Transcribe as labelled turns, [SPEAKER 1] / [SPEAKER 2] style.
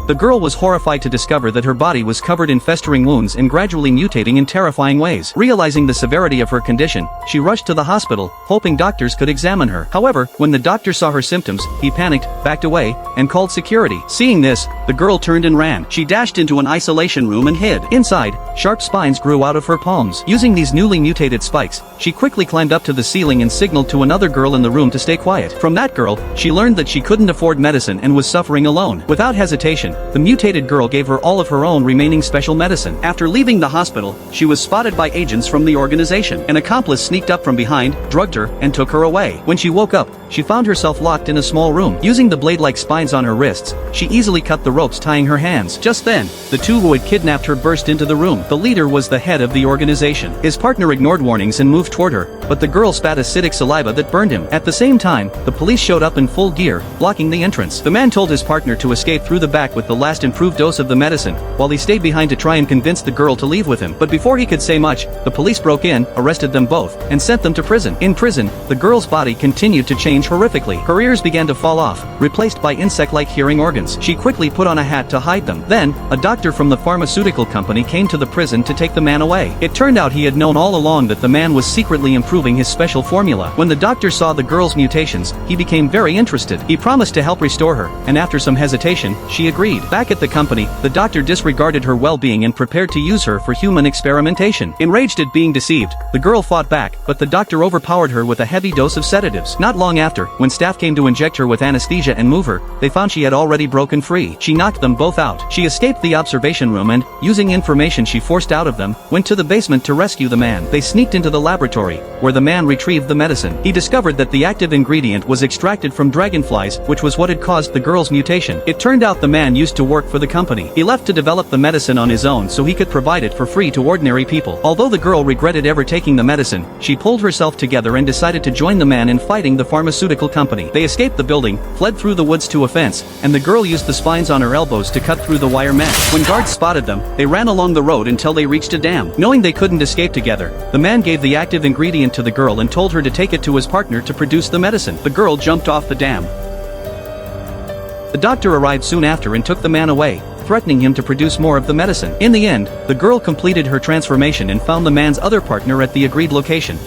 [SPEAKER 1] The girl was horrified to discover that her body was covered in festering wounds and gradually mutating in terrifying ways. Realizing the severity of her condition, she rushed to the hospital, hoping doctors could examine her. However, when the doctor saw her symptoms, he panicked, backed away, and called security. Seeing this, the girl turned and ran. She dashed into an isolation room and hid. Inside, sharp spines grew out of her palms. Using these newly mutated spikes, she quickly climbed up to the ceiling and signaled to another girl in the room to stay quiet. From that girl, she learned that she couldn't afford medicine and was suffering alone. Without hesitation, the mutated girl gave her all of her own remaining special medicine. After leaving the hospital, she was spotted by agents from the organization. An accomplice sneaked up from behind, drugged her, and took her away. When she woke up, she found herself locked in a small room. Using the blade-like spines on her wrists, she easily cut the ropes tying her hands. Just then, the two who had kidnapped her burst into the room. The leader was the head of the organization. His partner ignored warnings and moved toward her, but the girl spat acidic saliva that burned him. At the same time, the police showed up in full gear, blocking the entrance. The man told his partner to escape through the back with the last improved dose of the medicine, while he stayed behind to try and convince the girl to leave with him. But before he could say much, the police broke in, arrested them both, and sent them to prison. In prison, the girl's body continued to change horrifically. Her ears began to fall off, replaced by insect-like hearing organs. She quickly put on a hat to hide them. Then, a doctor from the pharmaceutical company came to the prison to take the man away. It turned out he had known all along that the man was secretly improving his special formula. When the doctor saw the girl's mutations, he became very interested. He promised to help restore her, and after some hesitation, she agreed. Back at the company, the doctor disregarded her well-being and prepared to use her for human experimentation. Enraged at being deceived, the girl fought back, but the doctor overpowered her with a heavy dose of sedatives. Not long after, when staff came to inject her with anesthesia and move her, they found she had already broken free. She knocked them both out. She escaped the observation room and, using information she forced out of them, went to the basement to rescue the man. They sneaked into the laboratory, where the man retrieved the medicine. He discovered that the active ingredient was extracted from dragonflies, which was what had caused the girl's mutation. It turned out the man used to work for the company. He left to develop the medicine on his own so he could provide it for free to ordinary people. Although the girl regretted ever taking the medicine, she pulled herself together and decided to join the man in fighting the pharmaceutical company. They escaped the building, fled through the woods to a fence, and the girl used the spines on her elbows to cut through the wire mesh. When guards spotted them, they ran along the road until they reached a dam. Knowing they couldn't escape together, the man gave the active ingredient to the girl and told her to take it to his partner to produce the medicine. The girl jumped off the dam. The doctor arrived soon after and took the man away, threatening him to produce more of the medicine. In the end, the girl completed her transformation and found the man's other partner at the agreed location.